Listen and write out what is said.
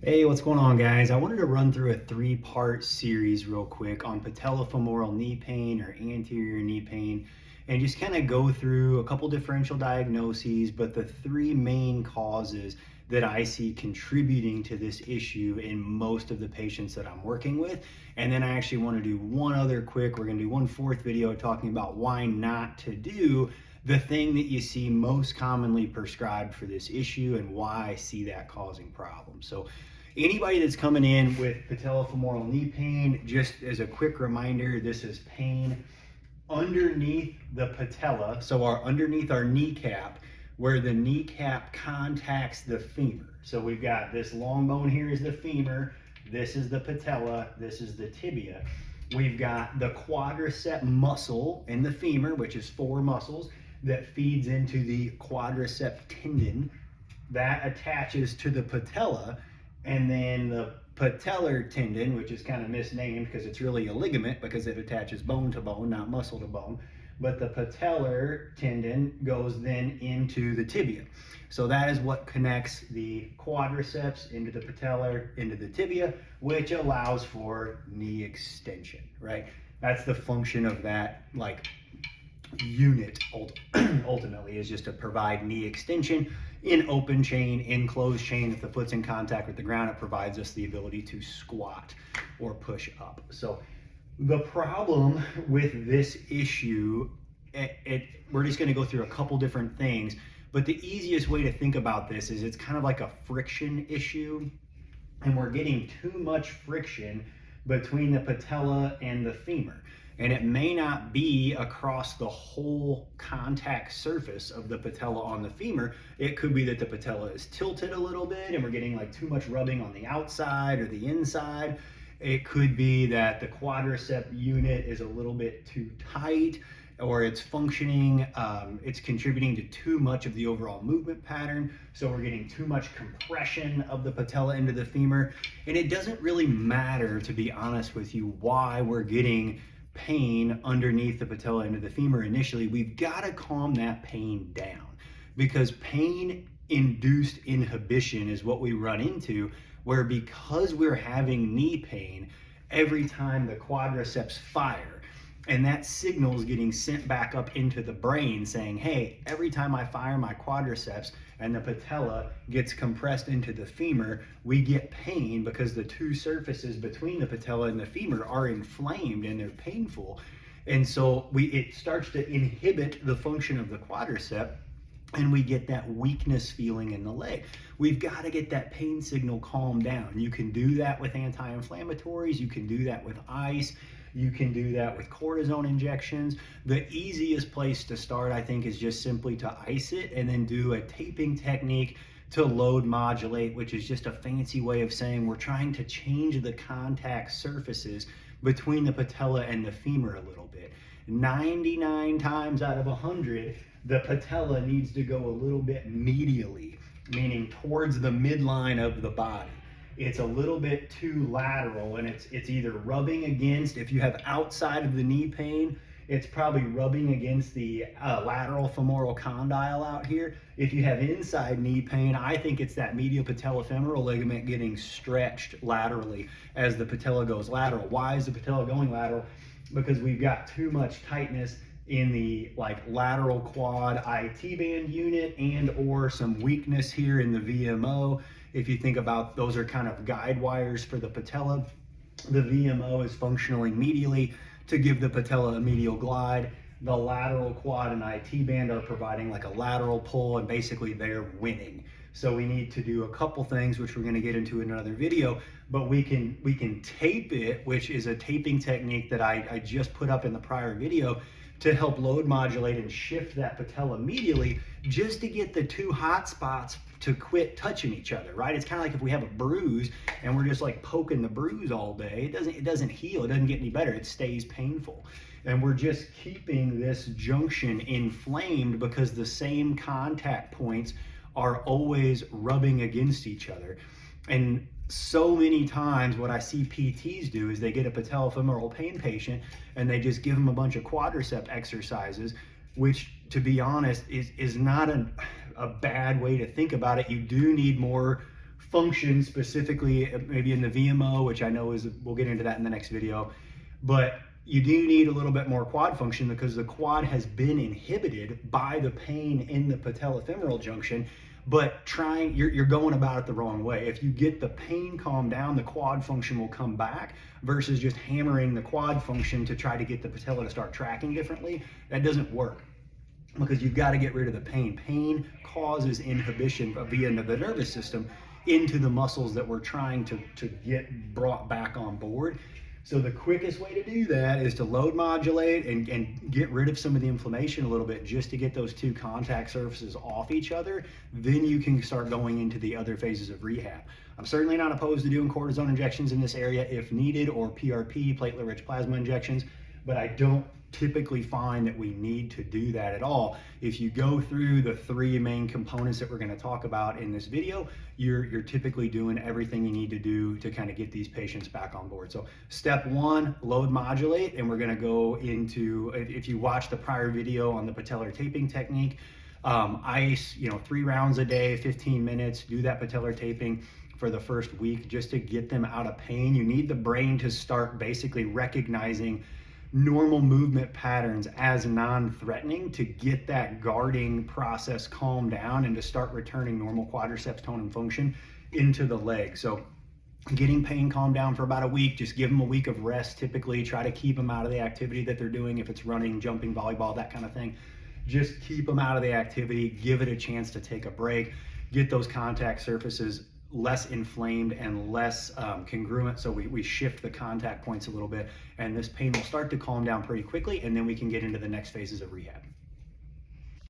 Hey, what's going on, guys? I wanted to run through a three-part series real quick on patellofemoral knee pain or anterior knee pain, and just kind of go through a couple differential diagnoses, but the three main causes that I see contributing to this issue in most of the patients that I'm working with. And then I actually want to do one other quick, we're going to do one fourth video talking about why not to do the thing that you see most commonly prescribed for this issue and why I see that causing problems. So anybody that's coming in with patellofemoral knee pain, just as a quick reminder, this is pain underneath the patella, so underneath our kneecap, where the kneecap contacts the femur. So we've got this long bone here is the femur, this is the patella, this is the tibia. We've got the quadricep muscle in the femur, which is four muscles that feeds into the quadricep tendon that attaches to the patella, and then the patellar tendon, which is kind of misnamed because it's really a ligament because it attaches bone to bone, not muscle to bone. But the patellar tendon goes then into the tibia. So that is what connects the quadriceps into the patellar, into the tibia, which allows for knee extension, right? That's the function of that, like, unit ultimately, is just to provide knee extension in open chain, in closed chain. If the foot's in contact with the ground, it provides us the ability to squat or push up. So the problem with this issue, we're just going to go through a couple different things, but the easiest way to think about this is it's kind of like a friction issue, and we're getting too much friction between the patella and the femur. And it may not be across the whole contact surface of the patella on the femur. It could be that the patella is tilted a little bit and we're getting like too much rubbing on the outside or the inside. It could be that the quadricep unit is a little bit too tight, or it's functioning, it's contributing to too much of the overall movement pattern. So we're getting too much compression of the patella into the femur. And it doesn't really matter, to be honest with you, why we're getting pain underneath the patella into the femur initially. We've got to calm that pain down, because pain induced inhibition is what we run into, where because we're having knee pain every time the quadriceps fire, and that signal is getting sent back up into the brain saying, hey, every time I fire my quadriceps and the patella gets compressed into the femur, we get pain because the two surfaces between the patella and the femur are inflamed and they're painful. And so it starts to inhibit the function of the quadricep, and we get that weakness feeling in the leg. We've got to get that pain signal calmed down. You can do that with anti-inflammatories, you can do that with ice, you can do that with cortisone injections. The easiest place to start, I think, is just simply to ice it and then do a taping technique to load modulate, which is just a fancy way of saying we're trying to change the contact surfaces between the patella and the femur a little bit. 99 times out of 100, the patella needs to go a little bit medially, meaning towards the midline of the body. It's a little bit too lateral, and it's either rubbing against, if you have outside of the knee pain, it's probably rubbing against the lateral femoral condyle out here. If you have inside knee pain, I think it's that medial patellofemoral ligament getting stretched laterally as the patella goes lateral. Why is the patella going lateral? Because we've got too much tightness in the lateral quad IT band unit, and or some weakness here in the VMO. If you think about, those are kind of guide wires for the patella. The VMO is functioning medially to give the patella a medial glide. The lateral quad and IT band are providing like a lateral pull, and basically they're winning. So we need to do a couple things, which we're going to get into in another video, but we can tape it, which is a taping technique that I just put up in the prior video, to help load modulate and shift that patella medially, just to get the two hot spots to quit touching each other, right? It's kind of like if we have a bruise and we're just like poking the bruise all day, it doesn't heal, it doesn't get any better, it stays painful. And we're just keeping this junction inflamed because the same contact points are always rubbing against each other. And so many times what I see PTs do is they get a patellofemoral pain patient and they just give them a bunch of quadricep exercises, which, to be honest, is not a bad way to think about it. You do need more function specifically, maybe in the VMO, which I know is, we'll get into that in the next video, but you do need a little bit more quad function because the quad has been inhibited by the pain in the patellofemoral junction. But you're going about it the wrong way. If you get the pain calmed down, the quad function will come back versus just hammering the quad function to try to get the patella to start tracking differently. That doesn't work because you've got to get rid of the pain. Pain causes inhibition via the nervous system into the muscles that we're trying to get brought back on board. So the quickest way to do that is to load modulate and get rid of some of the inflammation a little bit just to get those two contact surfaces off each other. Then you can start going into the other phases of rehab. I'm certainly not opposed to doing cortisone injections in this area if needed, or PRP, platelet-rich plasma injections, but I don't typically find that we need to do that at all. If you go through the three main components that we're going to talk about in this video, you're typically doing everything you need to do to kind of get these patients back on board. So step one, load modulate, and we're going to go into, if you watch the prior video on the patellar taping technique, ice, 3 rounds a day, 15 minutes, do that patellar taping for the first week just to get them out of pain. You need the brain to start basically recognizing normal movement patterns as non-threatening to get that guarding process calmed down and to start returning normal quadriceps tone and function into the leg. So getting pain calmed down for about a week, just give them a week of rest. Typically try to keep them out of the activity that they're doing. If it's running, jumping, volleyball, that kind of thing, just keep them out of the activity, give it a chance to take a break, get those contact surfaces less inflamed and less congruent, so we shift the contact points a little bit, and this pain will start to calm down pretty quickly, and then we can get into the next phases of rehab.